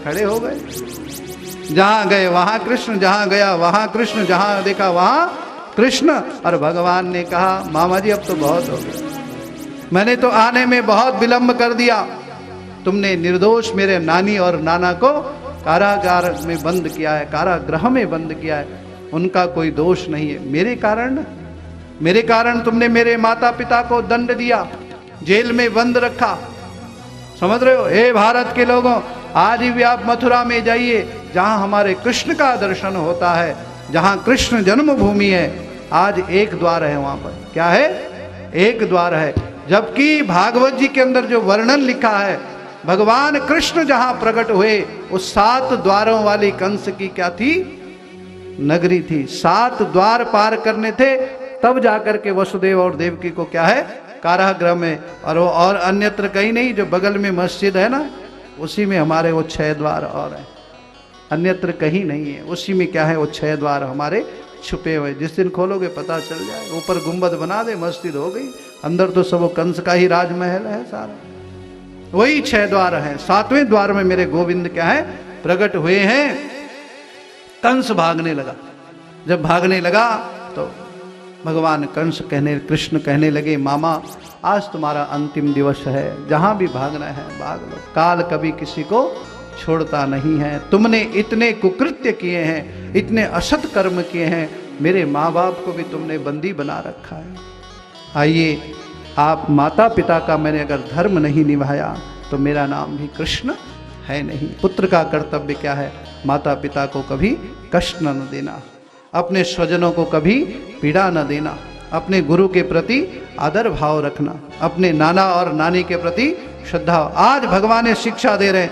खड़े हो गए। जहां गए वहां कृष्ण, जहां गया वहां कृष्ण, जहां देखा वहां कृष्ण। और भगवान ने कहा मामा जी अब तो बहुत हो गया, मैंने तो आने में बहुत विलंब कर दिया। तुमने निर्दोष मेरे नानी और नाना को कारागार में बंद किया है, कारागृह में बंद किया है, उनका कोई दोष नहीं है, मेरे कारण तुमने मेरे माता पिता को दंड दिया, जेल में बंद रखा। समझ रहे हो? हे भारत के लोगों, आज भी आप मथुरा में जाइए, जहां हमारे कृष्ण का दर्शन होता है, जहां कृष्ण जन्मभूमि है, आज एक द्वार है वहां पर। क्या है? एक द्वार है। जबकि भागवत जी के अंदर जो वर्णन लिखा है, भगवान कृष्ण जहां प्रकट हुए, उस 7 द्वारों वाली कंस की क्या थी? नगरी थी। 7 द्वार पार करने थे, तब जाकर के वसुदेव और देवकी को क्या है? कारागृह में। और अन्यत्र कहीं नहीं। जो बगल में मस्जिद है ना, उसी में हमारे वो 6 द्वार और हैं, अन्यत्र कहीं नहीं है। उसी में क्या है? वो 6 द्वार हमारे छुपे हुए। जिस दिन खोलोगे पता चल जाए। ऊपर गुंबद बना दे, मस्जिद हो गई, अंदर तो सब वो कंस का ही राजमहल है सारा। वही 6 द्वार हैं। 7वें द्वार में मेरे गोविंद क्या है? प्रकट हुए हैं। कंस भागने लगा। जब भागने लगा तो भगवान कृष्ण कहने लगे मामा आज तुम्हारा अंतिम दिवस है, जहां भी भागना है भाग लो, काल कभी किसी को छोड़ता नहीं है। तुमने इतने कुकृत्य किए हैं, इतने असत कर्म किए हैं, मेरे माँ बाप को भी तुमने बंदी बना रखा है। आइए, आप माता पिता का मैंने अगर धर्म नहीं निभाया तो मेरा नाम भी कृष्ण है नहीं। पुत्र का कर्तव्य क्या है? माता पिता को कभी कष्ट न देना, अपने स्वजनों को कभी पीड़ा न देना, अपने गुरु के प्रति आदर भाव रखना, अपने नाना और नानी के प्रति श्रद्धा। आज भगवान ने शिक्षा दे रहे।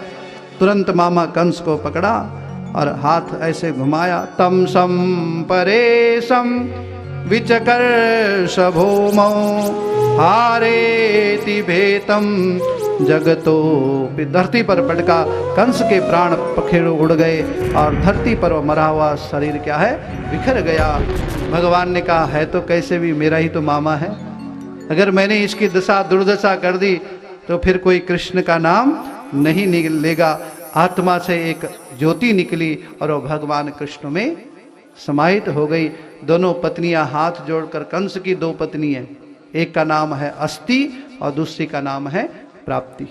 तुरंत मामा कंस को पकड़ा और हाथ ऐसे घुमाया। तम सम परेशम विचकर्ष भूमौ हारेति भेतम जगतो। धरती पर पटका, कंस के प्राण पखेरु उड़ गए और धरती पर वो मरा हुआ शरीर क्या है? बिखर गया। भगवान ने कहा है तो कैसे भी मेरा ही तो मामा है, अगर मैंने इसकी दशा दुर्दशा कर दी तो फिर कोई कृष्ण का नाम नहीं निकलेगा। आत्मा से एक ज्योति निकली और वो भगवान कृष्ण में समाहित हो गई। दोनों पत्नियां हाथ जोड़कर, कंस की 2 पत्नी हैं, एक का नाम है अस्ति और दूसरी का नाम है प्राप्ति।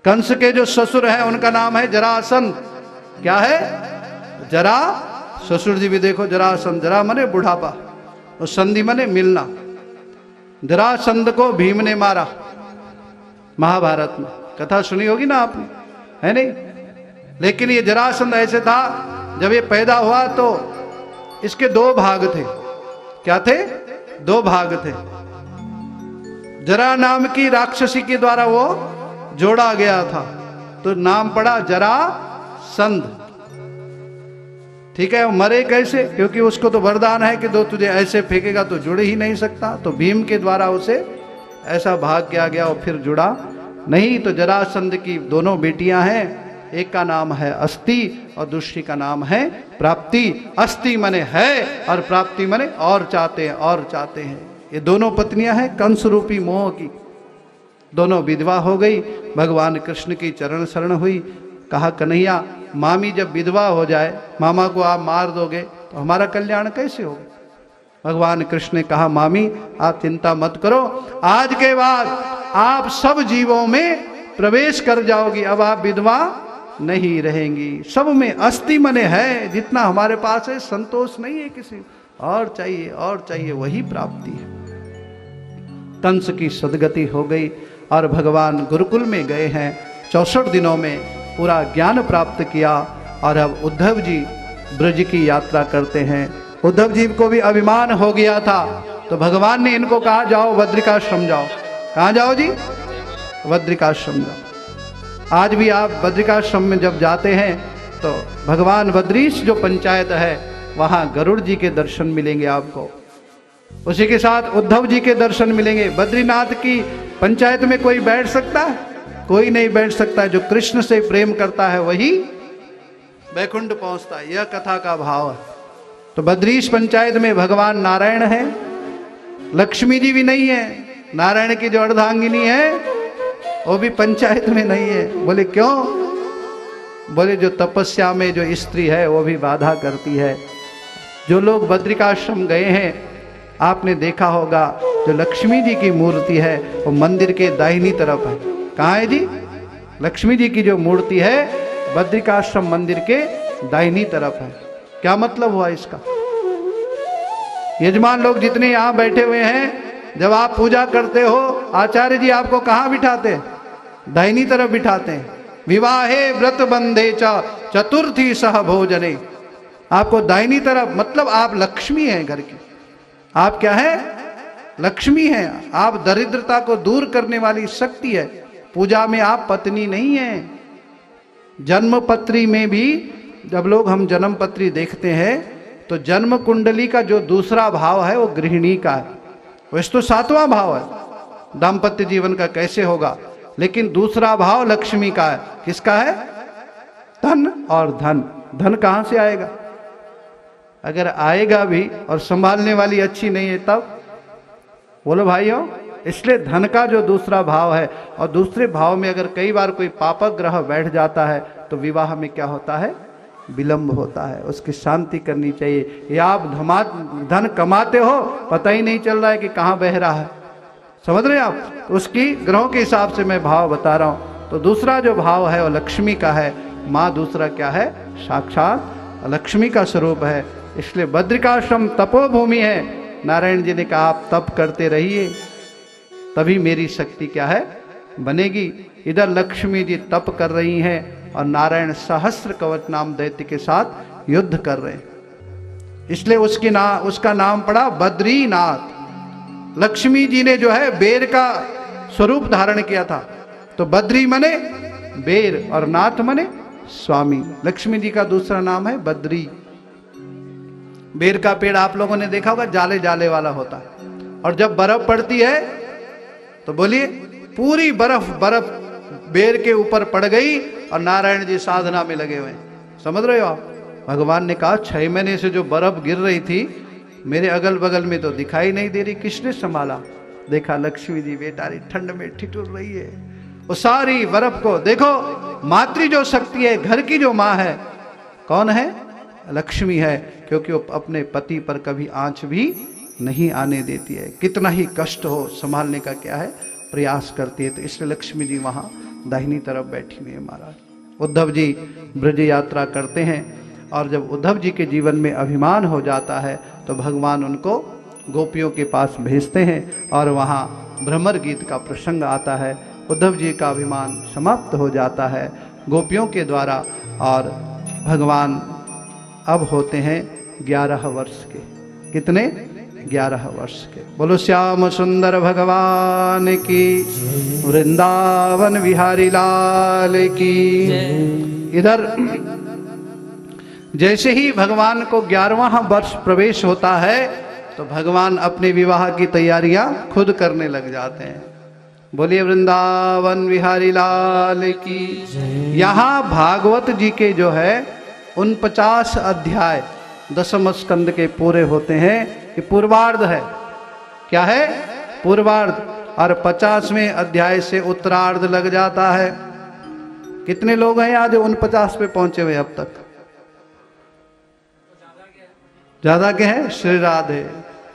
कंस के जो ससुर हैं उनका नाम है जरासंध। क्या है? जरा, ससुर जी भी देखो जरासंध। जरा मने बुढ़ापा और संधि मने मिलना। जरासंध को भीम ने मारा, महाभारत में कथा सुनी होगी ना आपने, है नहीं? लेकिन ये जरासंध ऐसे था, जब ये पैदा हुआ तो इसके 2 भाग थे। क्या थे? 2 भाग थे। जरा नाम की राक्षसी के द्वारा वो जोड़ा गया था, तो नाम पड़ा जरासंध। ठीक है? वो मरे कैसे? क्योंकि उसको तो वरदान है कि दो तुझे ऐसे फेंकेगा तो जुड़ ही नहीं सकता, तो भीम के द्वारा उसे ऐसा भाग किया गया और फिर जुड़ा नहीं। तो जरासंध की 2 बेटियां हैं, एक का नाम है अस्ति और दूसरी का नाम है प्राप्ति। अस्ति मने है और प्राप्ति मने और चाहते हैं, और चाहते हैं। ये दोनों पत्नियां हैं कंस रूपी मोह की। दोनों विधवा हो गई। भगवान कृष्ण की चरण शरण हुई। कहा कन्हैया, मामी जब विधवा हो जाए, मामा को आप मार दोगे तो हमारा कल्याण कैसे होगा? भगवान कृष्ण ने कहा मामी आप चिंता मत करो, आज के बाद आप सब जीवों में प्रवेश कर जाओगी, अब आप विधवा नहीं रहेंगी। सब में अस्ति मने है, जितना हमारे पास है संतोष नहीं है किसी, और चाहिए और चाहिए, वही प्राप्ति है। कंस की सदगति हो गई और भगवान गुरुकुल में गए हैं। 64 दिनों में पूरा ज्ञान प्राप्त किया और अब उद्धव जी ब्रज की यात्रा करते हैं। उद्धव जी को भी अभिमान हो गया था, तो भगवान ने इनको कहा जाओ बद्रिकाश्रम जाओ। कहाँ जाओ जी? बद्रिकाश्रम जाओ। आज भी आप बद्रिकाश्रम में जब जाते हैं तो भगवान बद्रीश जो पंचायत है वहाँ गरुड़ जी के दर्शन मिलेंगे आपको, उसी के साथ उद्धव जी के दर्शन मिलेंगे। बद्रीनाथ की पंचायत में कोई बैठ सकता है? कोई नहीं बैठ सकता। जो कृष्ण से प्रेम करता है वही वैकुंठ पहुंचता है, यह कथा का भाव है। तो बद्रीश पंचायत में भगवान नारायण है, लक्ष्मी जी भी नहीं है, नारायण की जो अर्धांगिनी है वो भी पंचायत में नहीं है। बोले क्यों? बोले जो तपस्या में जो स्त्री है वो भी बाधा करती है। जो लोग बद्रिकाश्रम गए हैं आपने देखा होगा जो लक्ष्मी जी की मूर्ति है वो मंदिर के दाहिनी तरफ है। कहाँ है जी? लक्ष्मी जी की जो मूर्ति है बद्रिकाश्रम मंदिर के दाहिनी तरफ है। क्या मतलब हुआ इसका? यजमान लोग जितने यहाँ बैठे हुए हैं, जब आप पूजा करते हो आचार्य जी आपको कहाँ बिठाते हैं? दाहिनी तरफ बिठाते हैं। विवाहे व्रत बंधे चतुर्थी सह भोजने, आपको दाहिनी तरफ, मतलब आप लक्ष्मी हैं घर की। आप क्या है? लक्ष्मी हैं। आप दरिद्रता को दूर करने वाली शक्ति है। पूजा में आप पत्नी नहीं है। जन्म पत्री में भी जब लोग हम जन्म पत्री देखते हैं तो जन्म कुंडली का जो दूसरा भाव है वो गृहिणी का है। वैसे तो 7वां भाव है, दाम्पत्य जीवन का कैसे होगा, लेकिन दूसरा भाव लक्ष्मी का है। किसका है? धन और धन। धन कहाँ से आएगा? अगर आएगा भी और संभालने वाली अच्छी नहीं है तब? बोलो भाइयों, इसलिए धन का जो दूसरा भाव है, और दूसरे भाव में अगर कई बार कोई पापक ग्रह बैठ जाता है तो विवाह में क्या होता है? विलंब होता है। उसकी शांति करनी चाहिए। या आप धन कमाते हो पता ही नहीं चल रहा है कि कहाँ बह रहा है। समझ रहे हैं आप? तो उसकी ग्रहों के हिसाब से मैं भाव बता रहा हूँ। तो दूसरा जो भाव है वो लक्ष्मी का है। माँ दूसरा क्या है? साक्षात लक्ष्मी का स्वरूप है। इसलिए बद्रिकाश्रम तपोभूमि है। नारायण जी ने कहा आप तप करते रहिए तभी मेरी शक्ति क्या है? बनेगी। इधर लक्ष्मी जी तप कर रही हैं और नारायण सहस्त्र कवच नाम दैत्य के साथ युद्ध कर रहे हैं। इसलिए उसका नाम पड़ा बद्रीनाथ। लक्ष्मी जी ने जो है बेर का स्वरूप धारण किया था, तो बद्री मने बेर और नाथ मने स्वामी। लक्ष्मी जी का दूसरा नाम है बद्री। बेर का पेड़ आप लोगों ने देखा होगा, जाले जाले वाला होता है, और जब बर्फ पड़ती है तो बोलिए पूरी बर्फ बेर के ऊपर पड़ गई और नारायण जी साधना में लगे हुए। समझ रहे हो आप? भगवान ने कहा 6 महीने से जो बर्फ गिर रही थी मेरे अगल बगल में तो दिखाई नहीं दे रही, किसने संभाला? देखा लक्ष्मी जी बेचारी ठंड में ठिठुर रही है। वो सारी बर्फ को देखो, मातृ जो शक्ति है, घर की जो माँ है, कौन है? लक्ष्मी है, क्योंकि वो अपने पति पर कभी आंच भी नहीं आने देती है। कितना ही कष्ट हो संभालने का क्या है? प्रयास करती है। तो इसलिए लक्ष्मी जी वहाँ दाहिनी तरफ बैठी हुई है। महाराज उद्धव जी ब्रज यात्रा करते हैं, और जब उद्धव जी के जीवन में अभिमान हो जाता है तो भगवान उनको गोपियों के पास भेजते हैं, और वहाँ भ्रमर गीत का प्रसंग आता है। उद्धव जी का अभिमान समाप्त हो जाता है गोपियों के द्वारा, और भगवान अब होते हैं 11 वर्ष के। कितने? 11 वर्ष के। बोलो श्याम सुंदर भगवान की, वृंदावन बिहारी लाल की। इधर जैसे ही भगवान को 11वां वर्ष प्रवेश होता है तो भगवान अपने विवाह की तैयारियां खुद करने लग जाते हैं। बोलिए वृंदावन बिहारी लाल की। यहाँ भागवत जी के जो है 49 अध्याय 10वें स्कंद के पूरे होते हैं। ये पूर्वार्ध है। क्या है? पूर्वार्ध। और 50वें अध्याय से उत्तरार्ध लग जाता है। कितने लोग हैं आज 49 पे पहुंचे हुए अब तक? ज्यादा के हैं? श्री राधे।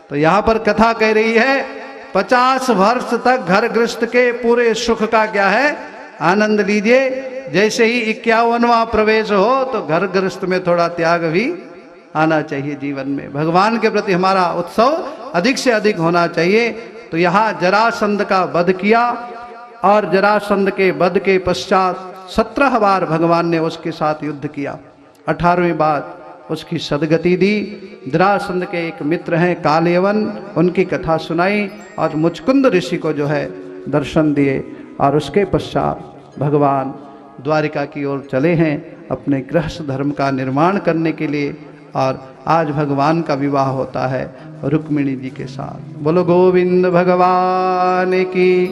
तो यहाँ पर कथा कह रही है 50 वर्ष तक घर गृहस्थ के पूरे सुख का क्या है? आनंद लीजिए। जैसे ही 51वां प्रवेश हो तो घर गृहस्थ में थोड़ा त्याग भी आना चाहिए जीवन में। भगवान के प्रति हमारा उत्सव अधिक से अधिक होना चाहिए। तो यहाँ जरासंध का वध किया, और जरासंध के वध के पश्चात 17 बार भगवान ने उसके साथ युद्ध किया। 18वीं बार उसकी सदगति दी। जरासंध के एक मित्र हैं कालयवन, उनकी कथा सुनाई और मुचकुंद ऋषि को जो है दर्शन दिए, और उसके पश्चात भगवान द्वारिका की ओर चले हैं अपने गृहस्थ धर्म का निर्माण करने के लिए। और आज भगवान का विवाह होता है रुक्मिणी जी के साथ। बोलो गोविंद भगवान की,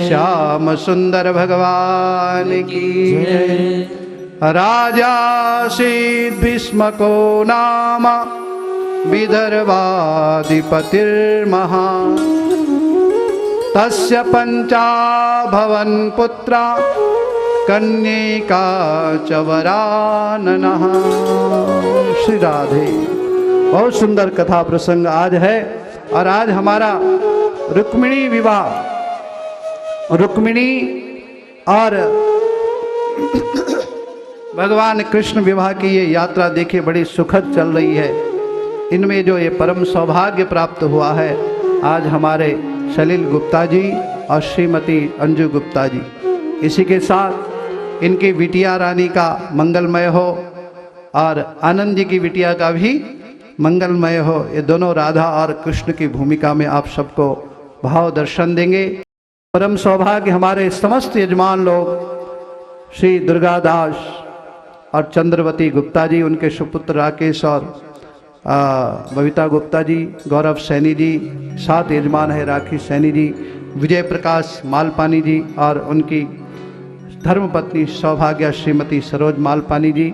श्याम सुंदर भगवान की। राजा सी भीष्म को नाम विदर्भाधिपतिर्महा, तस्य 5 भवन पुत्रा कन्यका चवराननः। श्री राधे। बहुत सुंदर कथा प्रसंग आज है। और आज हमारा रुक्मिणी विवाह, रुक्मिणी और भगवान कृष्ण विवाह की ये यात्रा देखिए बड़ी सुखद चल रही है। इनमें जो ये परम सौभाग्य प्राप्त हुआ है, आज हमारे सलिल गुप्ता जी और श्रीमती अंजू गुप्ता जी, इसी के साथ इनकी बिटिया रानी का मंगलमय हो और आनंद जी की बिटिया का भी मंगलमय हो। ये दोनों राधा और कृष्ण की भूमिका में आप सबको भाव दर्शन देंगे। परम सौभाग्य हमारे समस्त यजमान लोग श्री दुर्गादास और चंद्रवती गुप्ता जी, उनके सुपुत्र राकेश और बबीता गुप्ता जी, गौरव सैनी जी, सात यजमान है राखी सैनी जी, विजय प्रकाश मालपानी जी और उनकी धर्मपत्नी सौभाग्य श्रीमती सरोज मालपानी जी,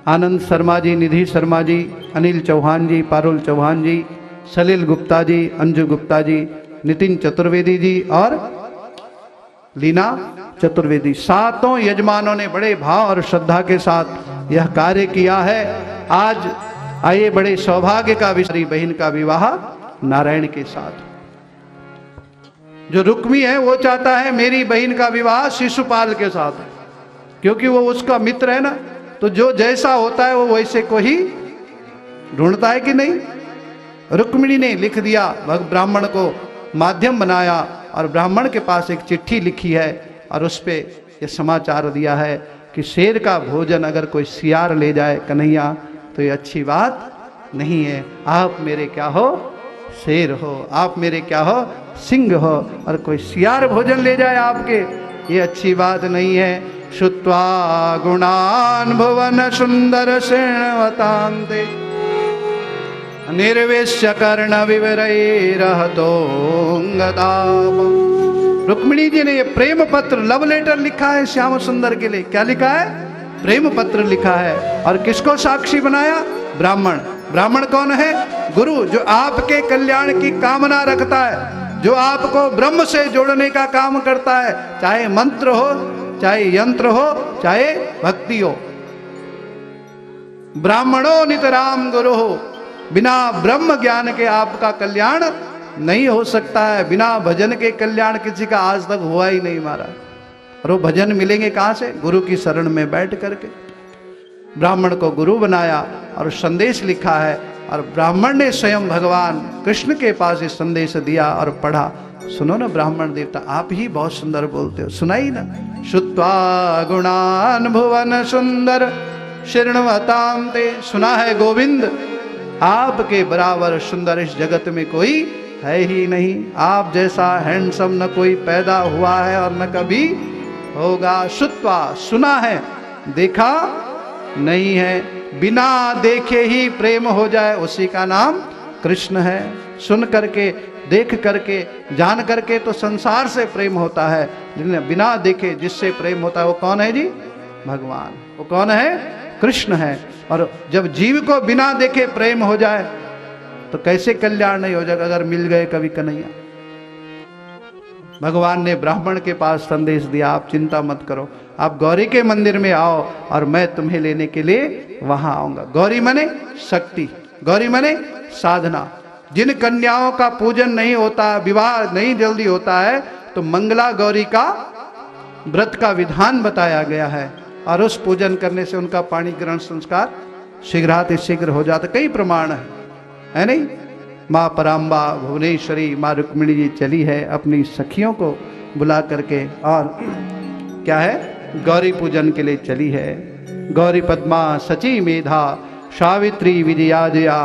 आनंद शर्मा जी, निधि शर्मा जी, अनिल चौहान जी, पारुल चौहान जी, सलिल गुप्ता जी, अंजू गुप्ता जी, नितिन चतुर्वेदी जी और लीना चतुर्वेदी, सातों यजमानों ने बड़े भाव और श्रद्धा के साथ यह कार्य किया है। आज आइए बड़े सौभाग्य का विषय, बहन का विवाह नारायण के साथ। जो रुक्मी है वो चाहता है मेरी बहन का विवाह शिशुपाल के साथ, क्योंकि वो उसका मित्र है ना, तो जो जैसा होता है वो वैसे को ही ढूंढता है कि नहीं। रुक्मिणी ने लिख दिया, ब्राह्मण को माध्यम बनाया और ब्राह्मण के पास एक चिट्ठी लिखी है और उस पे ये समाचार दिया है कि शेर का भोजन अगर कोई सियार ले जाए कन्हैया तो ये अच्छी बात नहीं है। आप मेरे क्या हो, शेर हो, आप मेरे क्या हो, सिंह हो, और कोई सियार भोजन ले जाए आपके, ये अच्छी बात नहीं है। श्रुत्वा गुणान भुवन सुंदर श्रेणवतान्ते निर्वेश्य कर्ण विवरैरहतोंगतापम्। रुक्मिणी जी ने ये प्रेम पत्र, लव लेटर लिखा है श्याम सुंदर के लिए। क्या लिखा है? प्रेम पत्र लिखा है। और किसको साक्षी बनाया? ब्राह्मण। ब्राह्मण कौन है? गुरु, जो आपके कल्याण की कामना रखता है, जो आपको ब्रह्म से जोड़ने का काम करता है, चाहे मंत्र हो, चाहे यंत्र हो, चाहे भक्ति हो। ब्राह्मणों नितराम गुरु हो। बिना ब्रह्म ज्ञान के आपका कल्याण नहीं हो सकता है। बिना भजन के कल्याण किसी का आज तक हुआ ही नहीं महाराज। और वो भजन मिलेंगे कहाँ से? गुरु की शरण में बैठ करके। ब्राह्मण को गुरु बनाया और संदेश लिखा है, और ब्राह्मण ने स्वयं भगवान कृष्ण के पास ये संदेश दिया और पढ़ा। सुनो ना ब्राह्मण देवता, आप ही बहुत सुंदर बोलते हो, सुनाई ना। श्रुत्वा गुणान भुवन सुंदर शृण्वतान्ते। सुना है गोविंद, आपके बराबर सुंदर इस जगत में कोई है ही नहीं। आप जैसा हैंडसम न कोई पैदा हुआ है और न कभी होगा। श्रुत्वा, सुना है, देखा नहीं है। बिना देखे ही प्रेम हो जाए, उसी का नाम कृष्ण है। सुन करके, देख करके, जान करके तो संसार से प्रेम होता है, लेकिन बिना देखे जिससे प्रेम होता है वो कौन है जी? भगवान। वो कौन है? कृष्ण है। और जब जीव को बिना देखे प्रेम हो जाए तो कैसे कल्याण नहीं हो जाएगा अगर मिल गए कभी कन्हैया। भगवान ने ब्राह्मण के पास संदेश दिया, आप चिंता मत करो, आप गौरी के मंदिर में आओ और मैं तुम्हें लेने के लिए वहां आऊंगा। गौरी मने शक्ति, गौरी मने साधना। जिन कन्याओं का पूजन नहीं होता, विवाह नहीं जल्दी होता है, तो मंगला गौरी का व्रत का विधान बताया गया है, और उस पूजन करने से उनका पाणी ग्रहण संस्कार शीघ्रातिशीघ्र हो जाता। कई प्रमाण है नहीं। माँ पराम्बा भुवनेश्वरी माँ रुक्मिणी जी चली है अपनी सखियों को बुला करके, और क्या है, गौरी पूजन के लिए चली है। गौरी पद्मा सची मेधा सावित्री विजया जया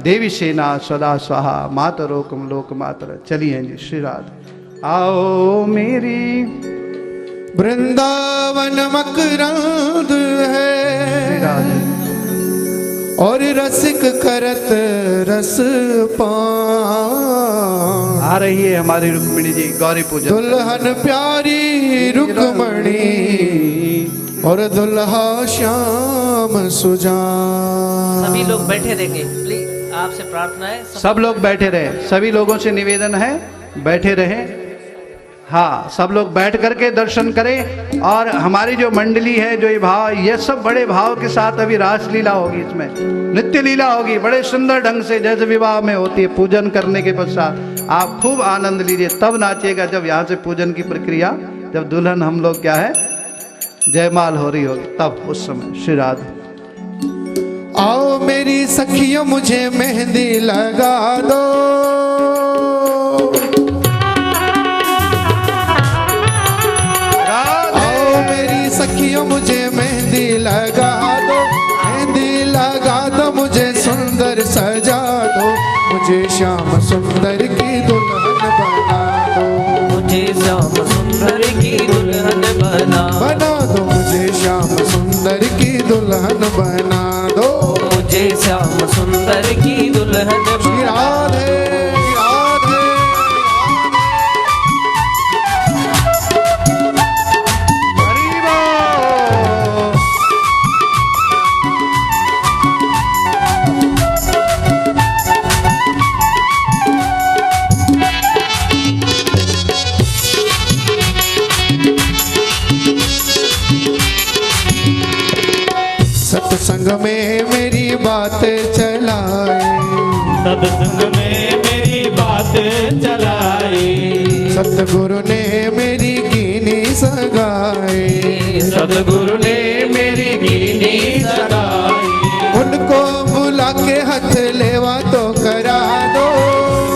देवी सेना सदा स्वाहा मातरो कुमलोक मातर। चली हैं जी। श्री राधे। आओ मेरी वृंदावन मकरंद है और रसिक करत रस पान। आ रही है हमारी रुक्मिणी जी गौरी पूजन। दुल्हन प्यारी रुक्मणी और दुल्हा श्याम सुजान। सभी लोग बैठे रहेंगे, प्लीज आपसे प्रार्थना है। सब लोग बैठे रहे, सभी लोगों से निवेदन है बैठे रहे। हाँ, सब लोग बैठ करके दर्शन करें। और हमारी जो मंडली है, जो ये भाव, ये सब बड़े भाव के साथ अभी रासलीला होगी, इसमें नित्य लीला होगी बड़े सुंदर ढंग से, जैसे विवाह में होती है। पूजन करने के पश्चात आप खूब आनंद लीजिए, तब नाचिएगा जब यहाँ से पूजन की प्रक्रिया, जब दुल्हन हम लोग क्या है जयमाल हो रही होगी, तब उस समय। श्री राधे। आओ मेरी सखियों मुझे मेहंदी लगा दो, आओ मेरी सखियों मुझे मेहंदी लगा दो, मेहंदी लगा दो, मुझे सुंदर सजा दो, मुझे श्याम सुंदर की दुल्हन बना दो, मुझे श्याम सुंदर की दुल्हन बना दो, मुझे श्याम सुंदर की दुल्हन बना दो, मुझे श्याम सुंदर की दुल्हन श्री राधे राधे। हरि बोल। सत्संग में मेरी बात चलाए, सत्संग में मेरी बात चलाई, सतगुरु ने मेरी कीनी सगाई, सतगुरु ने मेरी कीनी सगाई, उनको बुला के हाथ लेवा तो करा दो,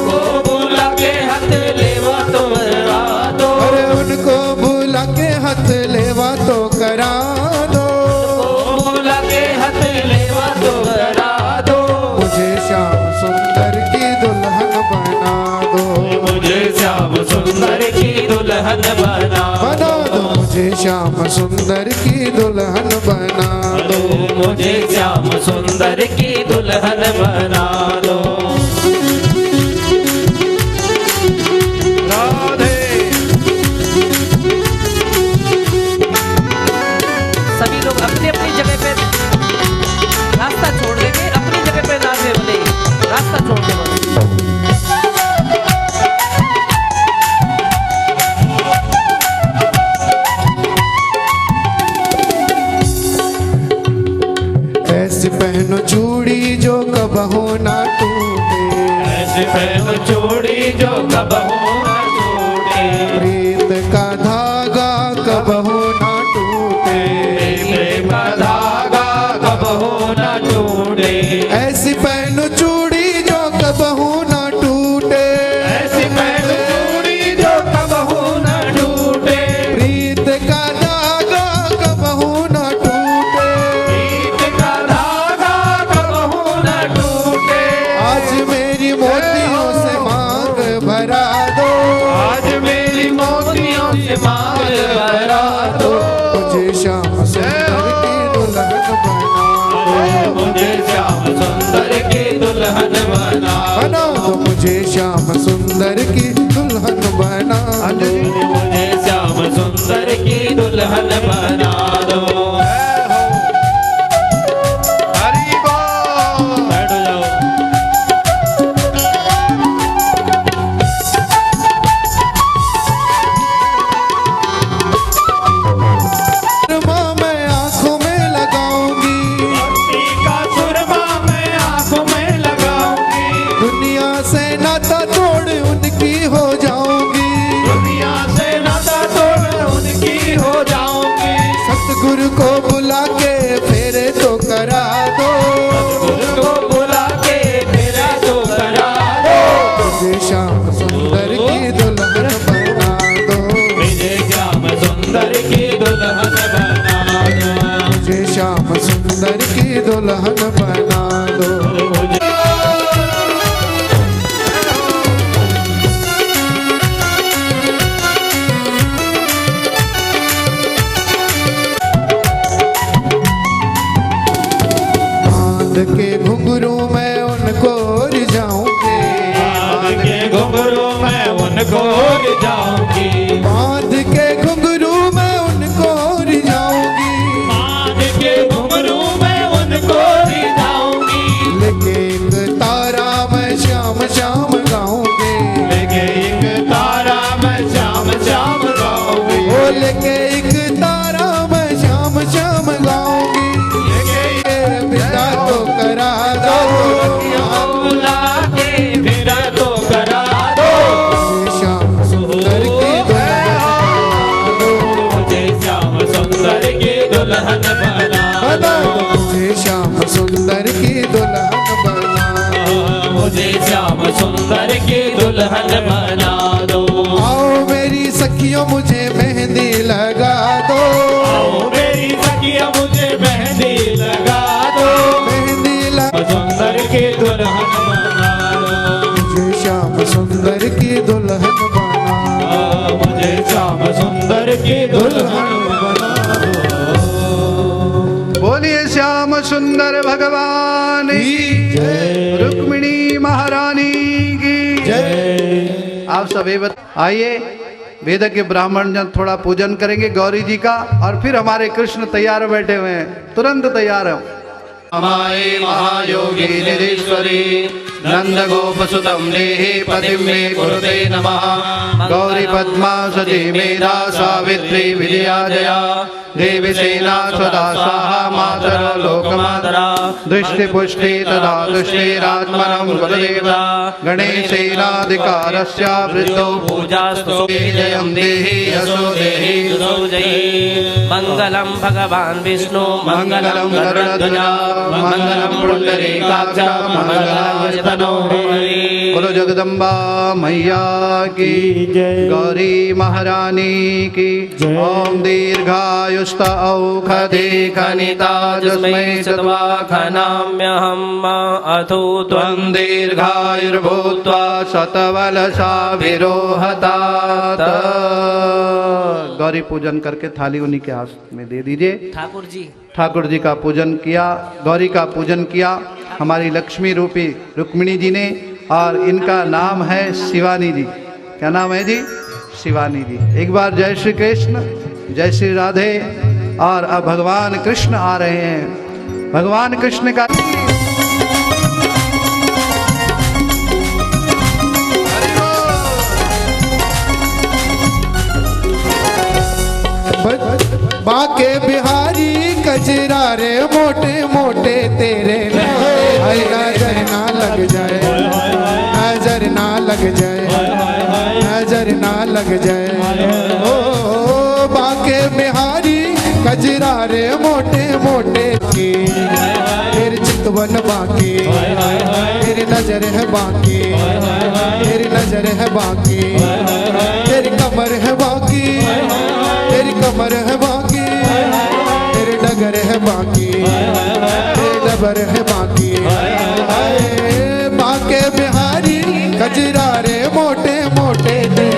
को बुला के हाथ लेवा तो करा दो, अरे उनको बुला के हाथ लेवा तो करा दो, को बुला के हाथ लेवा तो करा दो, मुझे श्याम सुंदर की दुल्हन बना दो, मुझे श्याम सुंदर की दुल्हन बना दो, मुझे श्याम सुंदर की दुल्हन बना दो, मुझे श्याम सुंदर की दुल्हन बना दो। राधे। सभी लोग अपनी अपनी जगह पे रास्ता छोड़ देंगे, अपनी जगह पे नाचे बोले, रास्ता छोड़ दे बोले। ऐसे पहनो चूड़ी जो कबहू ना टूटे, ऐसे पहनो चूड़ी जो कबहू न टूटे, प्रीत का धागा कबहू ना टूटे, प्रेम का धागा कबहू न टूटे, ऐसी पहनो चूड़ी जो कबहू ना टूटे, ऐसी पहनो चूड़ी जो कबहू न टूटे, प्रीत का धागा कबहू ना टूटे, प्रीत का धागा कबहू न टूटे, आज मेरी मोतियों से मांग भरा दो, आज मेरी मोतियों से मांग भरा दो, मुझे श्याम सुंदर की दुल्हन बना दो, मुझे श्याम सुंदर की दुल्हन बना दो, मुझे श्याम सुंदर की दुल्हन बना दो, मुझे श्याम सुंदर की दुल्हन बना दो। हरि बोल। बैठ जाओ। सुरमा मैं आंखों में लगाऊंगी, भक्ति का सुरमा मैं आंखों में लगाऊंगी, दुनिया से नाता तोड़ उनकी हो जाऊंगी, दुनिया से नाता तोड़ उनकी हो जाऊंगी, सतगुरु को बुला के फेरे तो करा दो, गुरु को बुला के मेरा तो करा दो, मुझे श्याम सुंदर की दुल्हन बना दो, मुझे श्याम सुंदर की दुल्हन बना दो, मुझे श्याम सुंदर की दुल्हन बना दो, मुझे बांध के घुंघरू में उनको रिझाऊंगी, बांध के घुंघरू में उनको रिझाऊंगी, बांध के घुंघरू में उनको रिझाऊंगी, बांध के घुंघरू में उनको रिझाऊंगी, लेके एक तारा मैं श्याम श्याम गाऊंगी, लेके एक तारा मैं श्याम श्याम बना दो, मुझे श्याम सुंदर की दुल्हन बना दो, मुझे श्याम सुंदर की दुल्हन बना दो। आओ मेरी सखियों मुझे मेहंदी लगा दो, आओ मेरी सखिया मुझे मेहंदी लगा दो, मेहंदी लगा सुंदर की दुल्हन बना दो, मुझे श्याम सुंदर की दुल्हन बना दो, मुझे श्याम सुंदर की दुल्हन बना दो। बोलिए श्याम सुंदर भगवान की जय। रुक्मिणी महारानी की जय। आप सभी आइए, वेद के ब्राह्मण जन थोड़ा पूजन करेंगे गौरी जी का, और फिर हमारे कृष्ण तैयार बैठे हुए हैं, तुरंत तैयार हो। हमारे महायोगी निधीश्वरी नंद गोप सुतम देहि पतिं मे कुरुते नमः। गौरी पद्मा सती मेधा सावित्री विजया जया देवी सेना सदा स्वाहा मातरो लोकमातरा दृष्टि पुष्टि तदा दृष्टिरात्मनं गुरुदेवा गणेशेनाधिकारस्य वृद्धो पूजास्तु जयं देहि यशो देहि मंगलम भगवान विष्णु मंगलम गरुड़ध्वजा मंगलम पुंडरीकाक्ष मंगलाय तनोहरि। बोलो जगदम्बा मैया की जय। गौरी महारानी की ओम दीर्घायुष्ट औषधि खनिता जस्मै खनाम्यहम अथो त्वं त्वं दीर्घायुर्भूत्वा शतवलशाभिरोहता। गौरी पूजन करके थाली उन्हीं के हाथ में दे दीजिए। ठाकुर जी ठाकुर जी का पूजन किया, गौरी का पूजन किया हमारी लक्ष्मी रूपी रुक्मिणी जी ने, और इनका नाम है शिवानी जी। क्या नाम है जी? शिवानी जी। एक बार जय श्री कृष्ण, जय श्री राधे। और अब भगवान कृष्ण आ रहे हैं। भगवान कृष्ण का बाके बिहारी कजरा रे मोटे मोटे तेरे नजर ना लग जाए, नजर ना लग जाए, नजर ना लग जाए। ओ बाके बिहारी कजरा रे मोटे मोटे के तेरे चितवन बाकी, तेरी नजर है बाकी, तेरी नजर है बाकी, तेरी कमर है बाकी, तेरी कमर है बाकी, तेरे डगर है बाकी, तेरे डबर है बाकी। बाके बिहारी कजरा रे मोटे मोटे तेरे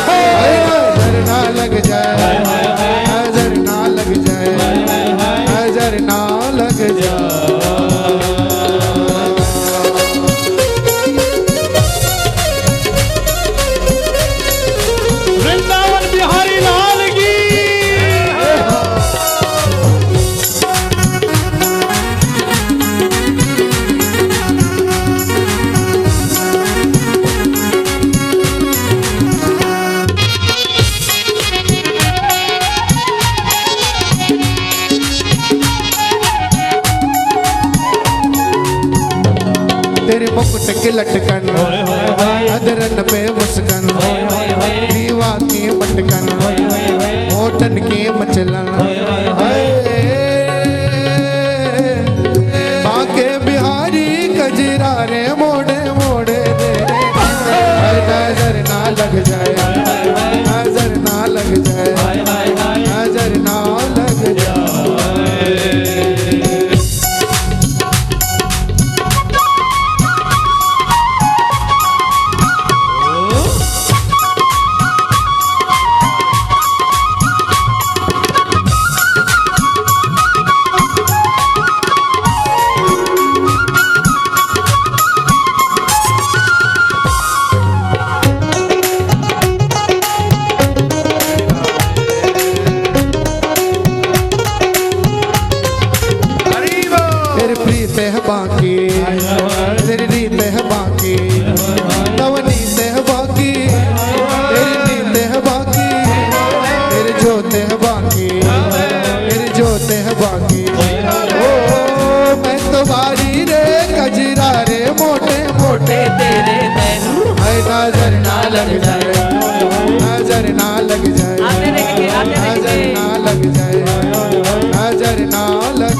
नजर ना लग जाए, नजर ना लग जाए, नजर ना लग जाए। वृंदावन बिहारी लाल की। तेरे मुकुट के लटकन अदरन पे मुस्कन, दीवा की मटकन होटन की मचलन। बाके बिहारी कजरा रे मोड़े मोड़े तेरे नजर ना लग जाए, नजर ना लग जाए, नजर ना लग जाए। तेरी प्रीत है बाकी, तेरी रीत है बाकी, नवनीत है बाकी, तेरी नीत है बाकी, तेरी जोत है बाकी, तेरी जोत है बाकी। ओ मैं तो बारी रे कजरा रे मोटे मोटे तेरे तैरू है नजर ना लग जाए, नजर ना लग जाए, आते रहेंगे, आते नजर रहेंगे। ना लग जाए, नजर ना लग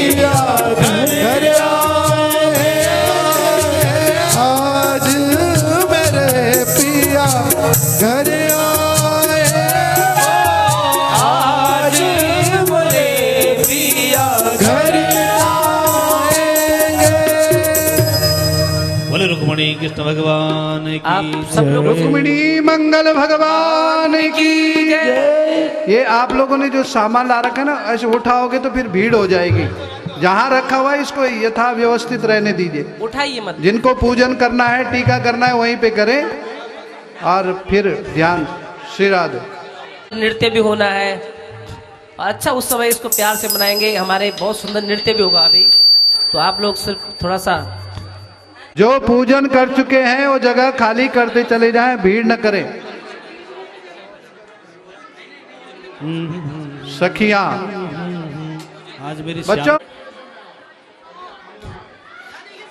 श्री कृष्ण भगवान आप की सब लोग रुक्मिणी मंगल भगवान की जय। ये आप लोगों ने जो सामान ला रखा है ना, ऐसे उठाओगे तो फिर भीड़ हो जाएगी। जहाँ रखा हुआ है इसको यथा व्यवस्थित रहने दीजिए। उठाइए मत। जिनको पूजन करना है, टीका करना है, वहीं पे करें और फिर ध्यान। श्री राधे। नृत्य भी होना है। अच्छा, उस समय इसको प्यार से मनाएंगे। हमारे बहुत सुंदर नृत्य भी होगा अभी, तो आप लोग सिर्फ थोड़ा सा जो पूजन कर चुके हैं वो जगह खाली करते चले जाएं, भीड़ न करें। सखियां, आज मेरी बच्चों,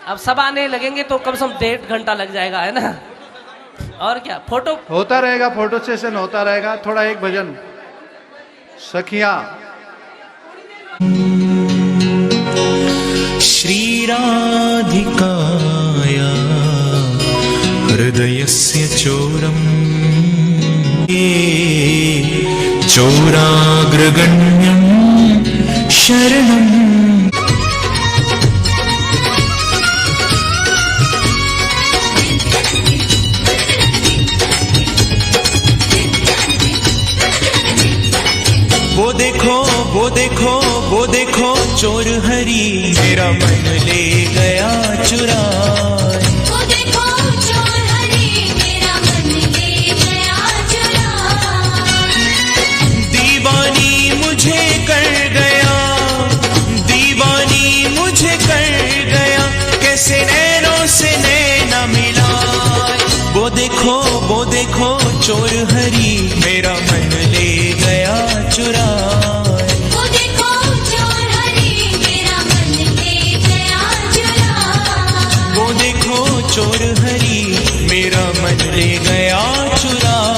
अब सब आने लगेंगे तो कम से कम 1.5 घंटा लग जाएगा, है ना। और क्या, फोटो होता रहेगा, फोटो सेशन होता रहेगा। थोड़ा एक भजन। सखियां, श्रीराधिकाया हृदयस्य चोरम् चोराग्रगण्यं शरणम्। वो देखो वो देखो वो देखो चोर हरी मेरा मन ले गया चुराए। वो देखो चोर हरी मेरा मन ले गया चुराए। दीवानी मुझे कर गया, दीवानी मुझे कर गया, कैसे नैनों से नैना मिलाए। वो देखो चोर हरी मेरा मन ले गया चुराए। वो देखो चोर हरी मेरा मन ले गया चुराए। वो देखो चोर हरी मेरा मन ले गया चुराए।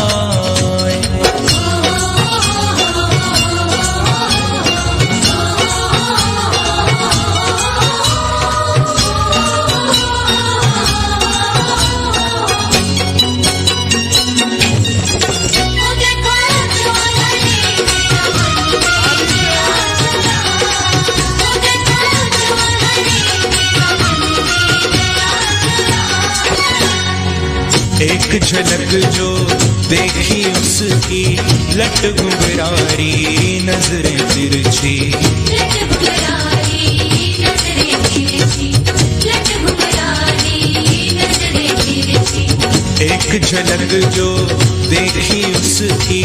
एक झलक जो देखी उसकी लट घुंघरारी नजरें तिरछी। लट घुंघरारी नजरें तिरछी, लट घुंघरारी नजरें तिरछी। एक झलक जो देखी उसकी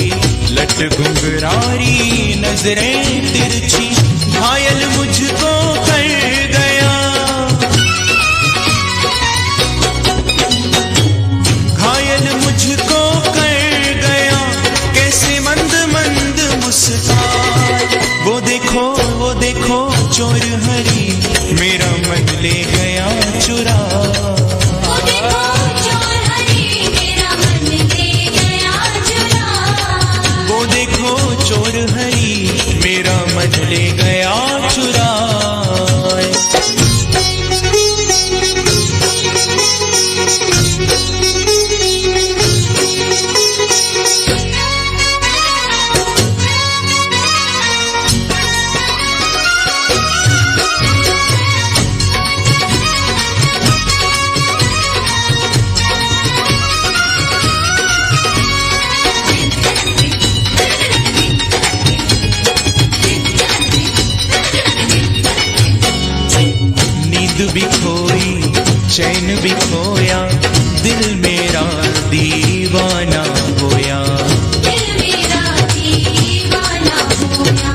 लट घुंघरारी नजरें तिरछी। घायल मुझको कर गया, घायल मुझको कर गया, कैसे मंद मंद मुस्कान। वो देखो चोर हरी मेरा मन ले गया चुरा। वो देखो चोर हरी मेरा मन ले गया चुराए। वो देखो चोर हरी मेरा मन ले गया चुराए। नींद भी खोई चैन भी खोया, दिल मेरा दीवाना होया। दिल मेरा दीवाना होया,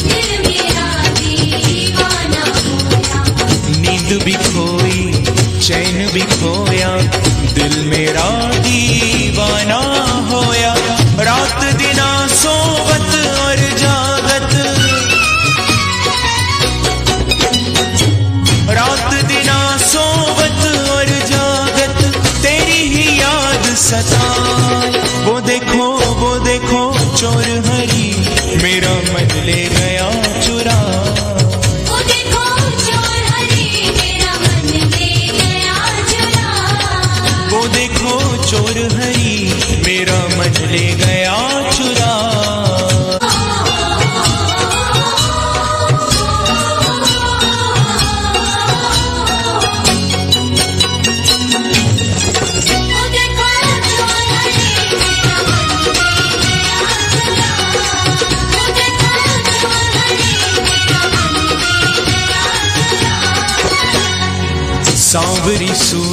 दिल मेरा दीवाना होया। नींद भी खोई चैन भी खोया, दिल मेरा दीवाना होया। रात दिना सोवत और जागत, रात दिना सोवत और जागत, तेरी ही याद सताए। वो देखो चोर हरी मेरा मन ले गया चुरा। वो देखो चोर हरी मेरा मन ले गया चुराए। वो देखो चोर हरी मेरा मन ले गया चुरा।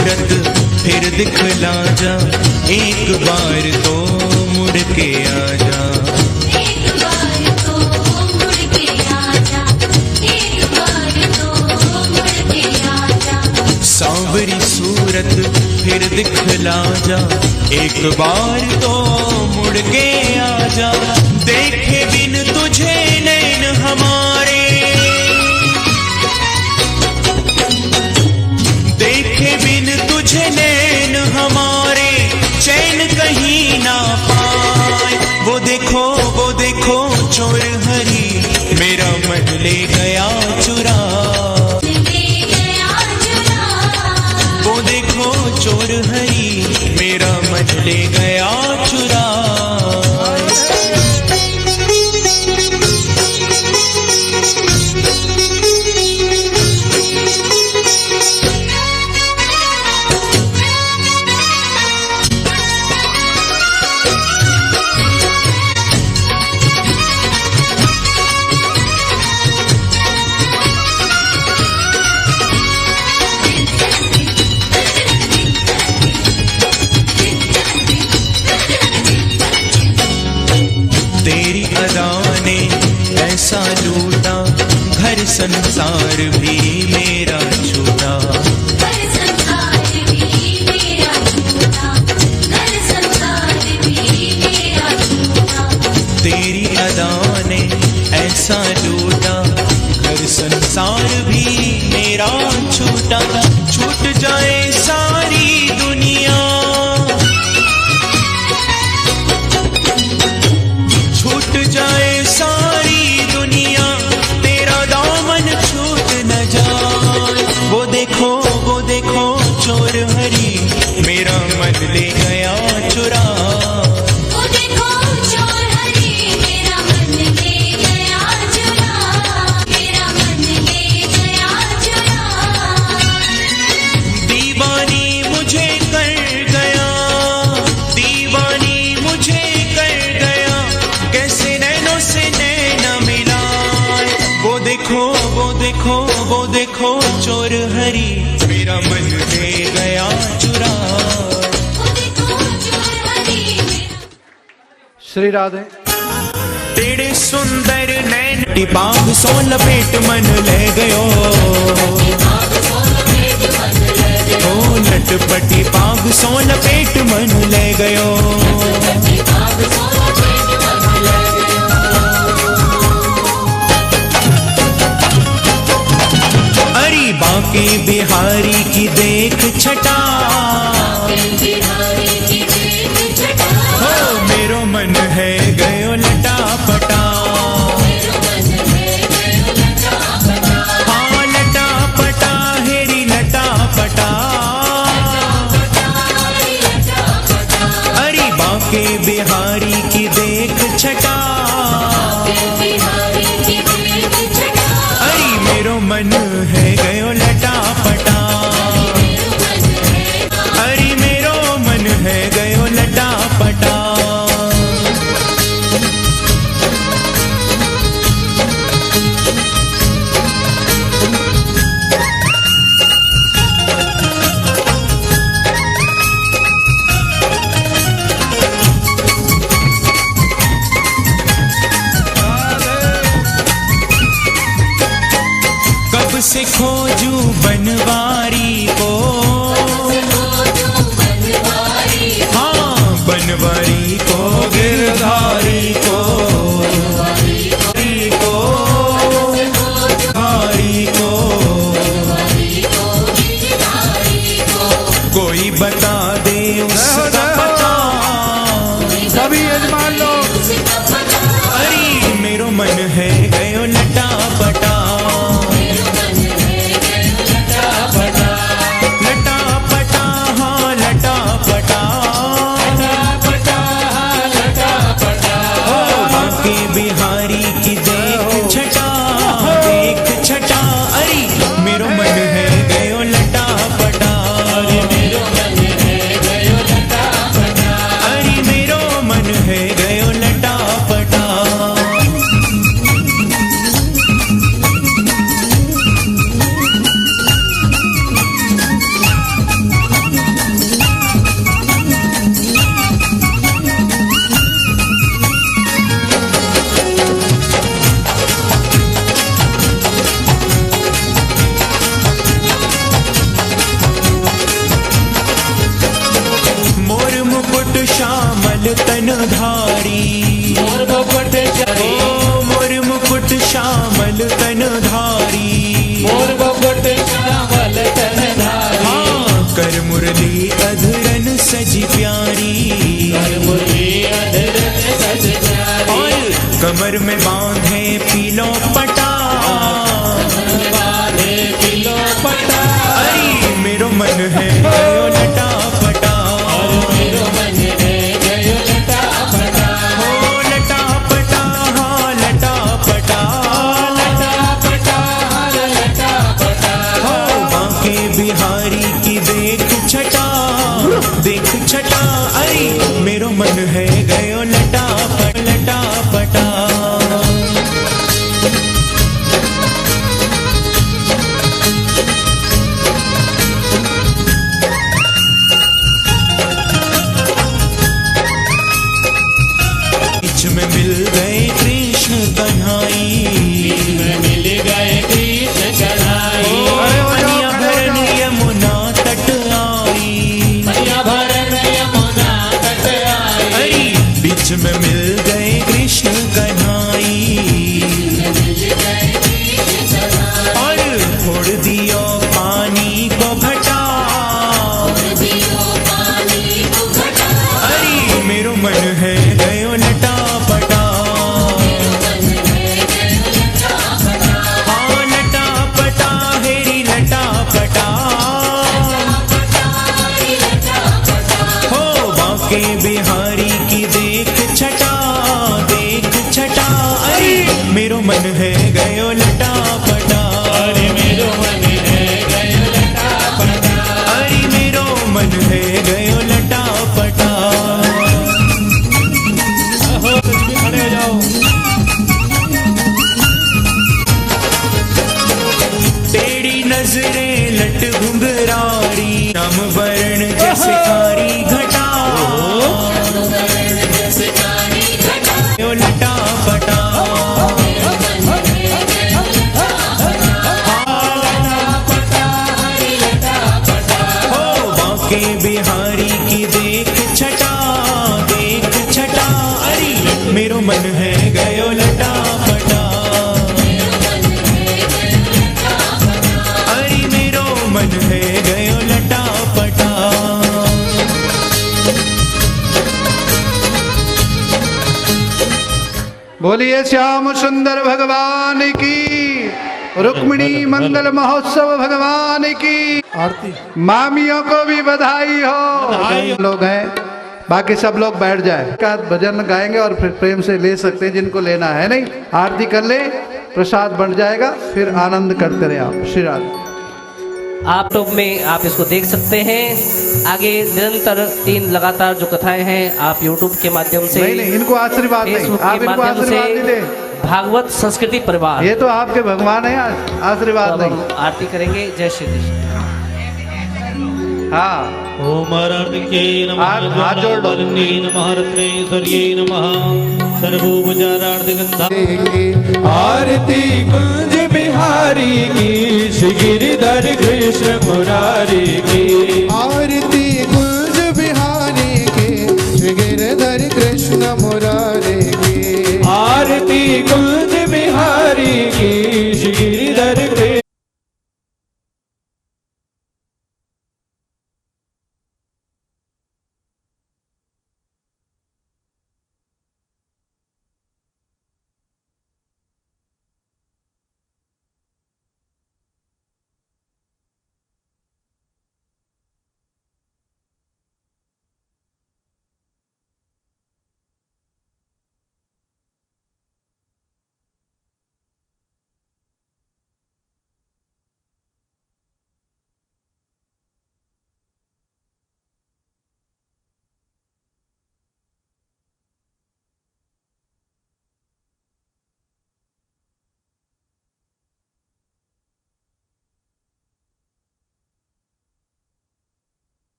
सूरत फिर दिखला जा, एक बार तो मुड़ के आ जा। एक बार तो मुड़ के आजा, एक बार तो मुड़ के आजा। सांवरी सूरत फिर दिखला जा, एक बार तो मुड़ के आ जा। देखे बिन तुझे नैन हमारे, देखे बिन तुझे नैन हमारे, चैन कहीं ना पाए। वो देखो चोर हरी, मेरा मन ले गया चुरा। ले गया चुरा। वो देखो चोर हरी, मेरा मन ले गया चुरा। तेरी अदा ने ऐसा लूटा, घर संसार भी मेरा छूटा। घर संसार भी मेरा छूटा, घर संसार भी मेरा छूटा। तेरी अदा ने ऐसा लूटा, घर संसार भी मेरा छूटा। छूट जाए सारी दुनिया, छूट जाए सारी दुनिया, तेरा दामन छूट न जाए। वो देखो चोर हरी, मेरा मन ले गया चुरा। वो देखो चोर हरी, मेरा मन ले गया चुरा। मेरा मन ले गया चुरा। दीवानी मुझे कर गया, दीवानी मुझे कर गया, कैसे नैनों से नैना मिलाए। वो देखो चोर हरी, मेरा मन ले गया चुरा। वो देखो चोर हरी, मेरा। श्री राधे। तेरे सुंदर नैन बाग सो लपेट मन ले गयो, ओ लटपटी बाग सो लपेट मन ले गयो। अरे बांके बिहारी की देख छटा, हो मेरो मन है गयो लटा पटा। हाँ लटा पटा हेरी लटा पटा। अरे बांके बिहारी की देख छटा, अरे मेरो मन है गयो लटा पटा। अरे मेरो मन है गयो लटा पटा। कब से खोजू बनवारी को, हाँ बनवारी को गिरधारी को, हारी को कोई बता दे उसका पता। सभी यजमान लोग। अरे मेरो मन है गयो लटा पटा। लटा पटा हाँ लटा पटा। ओ बांके बिहारी की देख छटा, देख छटा। अरे मेरो मन है गयो लटा पटा। अरे मेरो मन है गयो लटा पटा। अरे मेरो मन है गयो लटा पटा। धारी मोर मुकुट चारी ओ मोर मुकुट श्यामल तन धारी मोर मुकुट श्यामल तन धारी हाँ कर मुरली अधरन सजी प्यारी कर मुरली अधरन सज प्यारी और कमर में बांधे पीलो पटा बांधे पिलो पटा अरे मेरो मन है गयो लटा पटा और मेरो मन है गयो लटा पटा हो लटा पटा हाँ लटा पटा लटा पटा लटा पटा हो बांके बिहारी की देख छटा अरे मेरो मन है गयो लटा पटा बीच में मिल गए कृष्ण कन्हाई मिल गए कृष्ण कन्हाई मनिया भरन यमुना तट आई मैया भरन यमुना तट आई अरे बीच में मिल गए कृष्ण कन्हाई और फोड़ दियो पानी को घटा अरे मेरो मन है गयो लटा पटा हाँ लटा पटा हेरी लटा पटा हो बांके बिहारी की देख छटा अरे मेरो मन है गयो लटा पटा अरे मेरो मन है गयो लटा पटा अरे मेरो मन है गयो लटा पटा हो तुम भी खड़े हो जाओ टेढ़ी नजरें लट घुंघरारी राम वर्ण जैसे कारी घटा यो लटा पटा हो बांके बिहारी की देख छटा अरे मेरो मन है गयो लटा पटा अरे मेरो मन है गयो लटा पटा बोलिए श्याम सुंदर भगवान की, रुक्मिणी मंगल महोत्सव भगवान की। आरती मामियों को भी बधाई हो। बधाई हो। लोग हैं, बाकी सब लोग बैठ जाए, का भजन गाएंगे और फिर प्रेम से ले सकते हैं जिनको लेना है। नहीं, आरती कर ले, प्रसाद बंट जाएगा, फिर आनंद करते रहे आप। श्री राधे। आप लोग में आप इसको देख सकते हैं। आगे निरंतर 3 लगातार जो कथाएं हैं आप YouTube के माध्यम से, नहीं नहीं, इनको आशीर्वाद नहीं, Facebook आप के इनको माध्यम आशीर्वाद नहीं से दे। भागवत संस्कृति परिवार, ये तो आपके भगवान है, तो आशीर्वाद अब नहीं। हम आरती करेंगे। जय श्री कृष्ण। हाँ, ओम हरर्के नमः हाथ जोड़ लो। वरण्ये नमः रत्नेश्वर्ये नमः सर्वोपचारार्थगंधा आरती कुंज बिहारी की श्री गिरिधर कृष्ण मुरारी की आरती कुंज बिहारी की श्री गिरिधर कृष्ण मुरारी की आरती कुंज बिहारी की श्री गिरिधर कृष्ण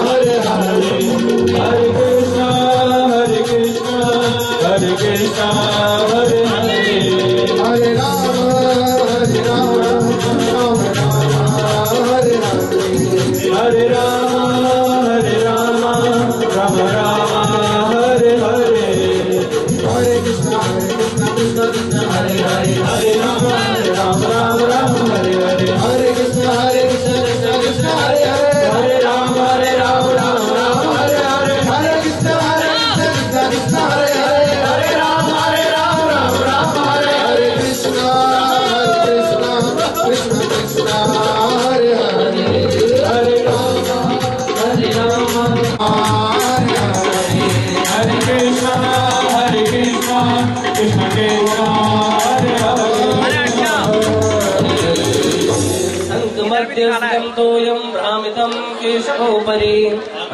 हरे हरे हरे कृष्णा हरे कृष्णा हरे कृष्णा हरे हरे हरे राम राम राम हरे हरे हरे राम राम राम हरे हरे हरे कृष्णा कृष्ण कृष्ण हरे हरे हरे राम राम राम हरे हरे हरे कृष्ण कृष्ण कृष्ण हरे हरे हरे राम राम राम हरे हरे हरे कृष्ण कृष्ण कृष्ण हरे हरे हरे राम राम राम हरे हरे कृष्ण कृष्ण कृष्ण हरे हरे हरे राम हरे हरे कृष्णा कृष्ण कृष्ण हरे मध्यस्थं तोयं भ्रामितं केशवोपरि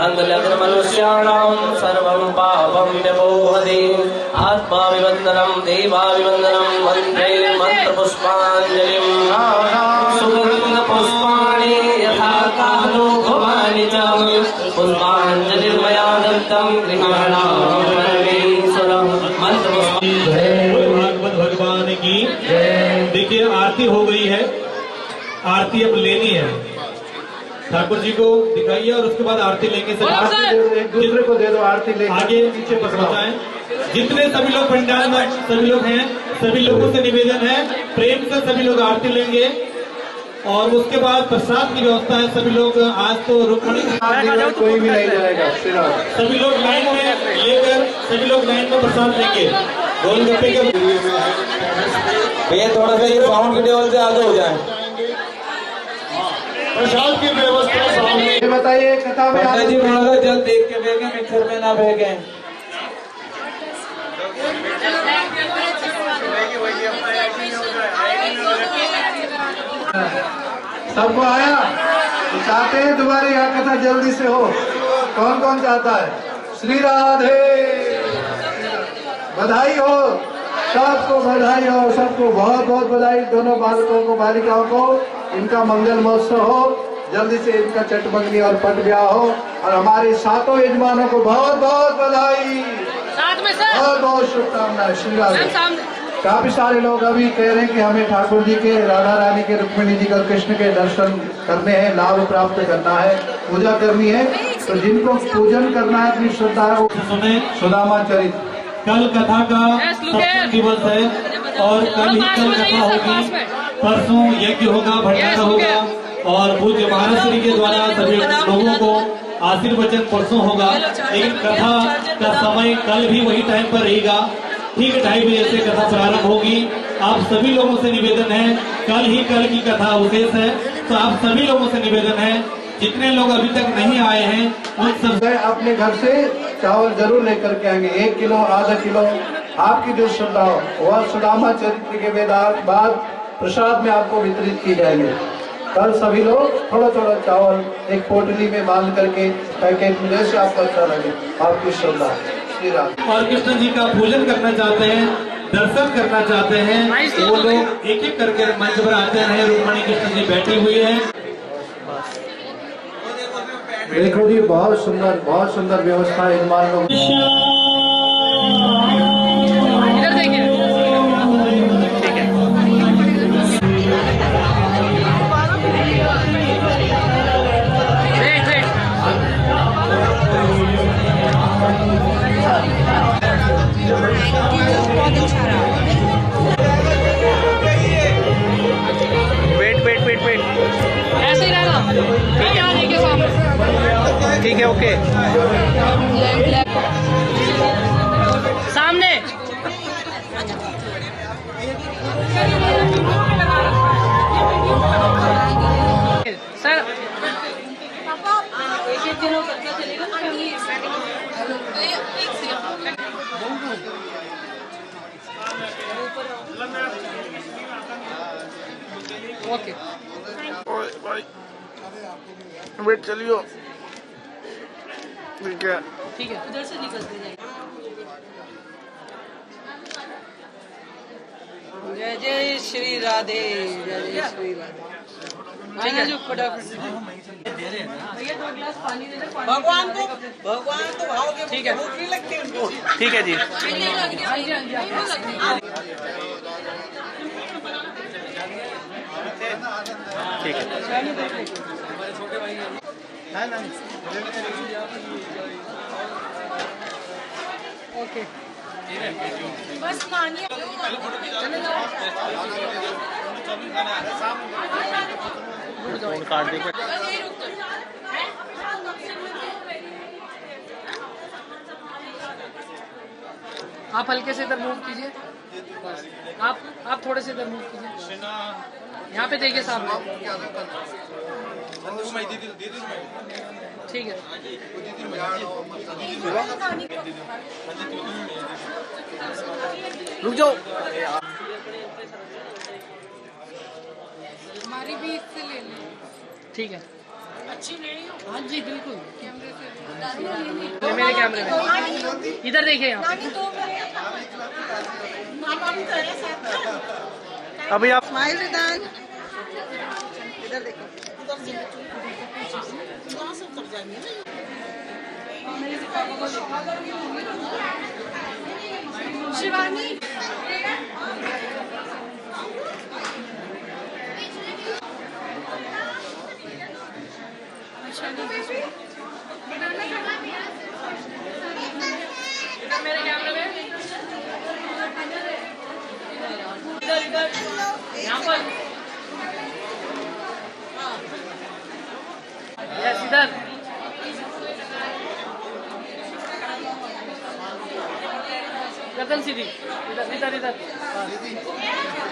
अङ्गलग्नमनुष्याणां सर्वं पापं व्यपोहति आत्माभिवन्दनं देवाभिवन्दनं वन्दे मन्त्रपुष्पाञ्जलिं सुगन्धपुष्पाणि यथा कालो भवानि च पुष्पाञ्जलिर्मया दत्तं गृहाणां परमेश्वरं मन्त्रपुष्प बोल भागवत भगवान की देखिए आरती हो गई है। आरती अब लेनी है, ठाकुर जी को दिखाइए और उसके बाद आरती लेंगे सब। एक दूसरे को दे दो आरती लेकर आगे पीछे पहुंचाएं। जितने सभी लोग पंडाल में सभी लोग हैं, सभी लोगों से निवेदन है प्रेम से सभी लोग आरती लेंगे और उसके बाद प्रसाद की व्यवस्था है। सभी लोग आज तो रुक्मणी कोई भी नहीं जाएगा श्री राम। सभी लोग लाइन में लेकर सभी लोग लाइन में प्रसाद लेंगे। गोलगप्पे के भैया थोड़ा सा ये बाउंड के टेबल से आगे हो जाए। प्रसाद की व्यवस्था सामने। ये बताइए कथा में पंडित जी थोड़ा सा जल्द देख के फेंके, मिक्सर में ना फेंके। सबको आया तो चाहते हैं दोबारा यह कथा जल्दी से हो। कौन कौन चाहता है? श्री राधे बधाई हो, सबको बधाई हो, सबको बहुत बहुत बधाई। दोनों बालकों को बालिकाओं को इनका मंगल महोत्सव हो, जल्दी से इनका चटमंगनी और पट ब्याह हो और हमारे सातों यजमानों को बहुत बहुत बधाई, बहुत बहुत शुभकामनाएं। श्री राधे। काफी सारे लोग अभी कह रहे हैं कि हमें ठाकुर जी के, राधा रानी के, रुक्मिणी जी का, कृष्ण के दर्शन करने हैं, लाभ प्राप्त करना है, पूजा करनी है। तो जिनको पूजन करना है, अपनी श्रद्धा है, सुने सुदामा चरित। कल कथा का सप्तम दिवस है और कल ही कल कथा होगी। परसों यज्ञ होगा, भंडारा होगा और पूज्य महाराज श्री के द्वारा सभी लोगों को आशीर्वचन परसों होगा। लेकिन कथा का समय कल भी वही टाइम पर रहेगा, ठीक 2:30 बजे से कथा प्रारंभ होगी। आप सभी लोगों से निवेदन है, कल ही कल की कथा विशेष है, तो आप सभी लोगों से निवेदन है जितने लोग अभी तक नहीं आए हैं उन सब अपने घर से चावल जरूर लेकर के आएंगे, 1 किलो, आधा किलो, आपकी जो श्रद्धा हो वह सुदामा चरित्र के बाद प्रसाद में आपको वितरित की जाएंगे। कल सभी लोग थोड़ा थोड़ा चावल एक पोटली में बांध करके पैकेट में, जैसे आपको अच्छा लगे, आपकी श्रद्धा। श्री राम। और कृष्ण जी का पूजन करना चाहते हैं, दर्शन करना चाहते हैं, वो लोग एक एक करके मंच पर आते हैं। रुक्मणी कृष्ण जी बैठी हुई है। देखो जी, बहुत सुंदर व्यवस्था है यजमान लोग। इधर देखिए, ठीक है। वेट वेट, वेट ऐसे ही रहना, ठीक है, आने के सामने, ठीक है, ओके, सामने। सर ओके, वेट चलियो, ठीक है, ठीक है, उधर से निकलते जाइए। जय जय श्री राधे, जय जय श्री राधे। ठीक है भगवान तो भाव के ठीक है। भूख नहीं लगती उनको। ठीक है जी। ठीक है। ओके बस मानिए काट दे आप हल्के से इधर मूव कीजिए। आप थोड़े से इधर मूव कीजिए। यहाँ पे देखिए सामने। ठीक है। रुक जाओ। हमारी भी इससे ले लें। ठीक है। अच्छी नहीं हो? हाँ जी बिल्कुल। कैमरे से मेरे कैमरे में इधर देखिए यहाँ। अभी आप स्माइल रिदान इधर देखो। शिवानी मेरे कैमरे में इधर यहाँ पर यस इधर गर्दन सीधी इधर इधर इधर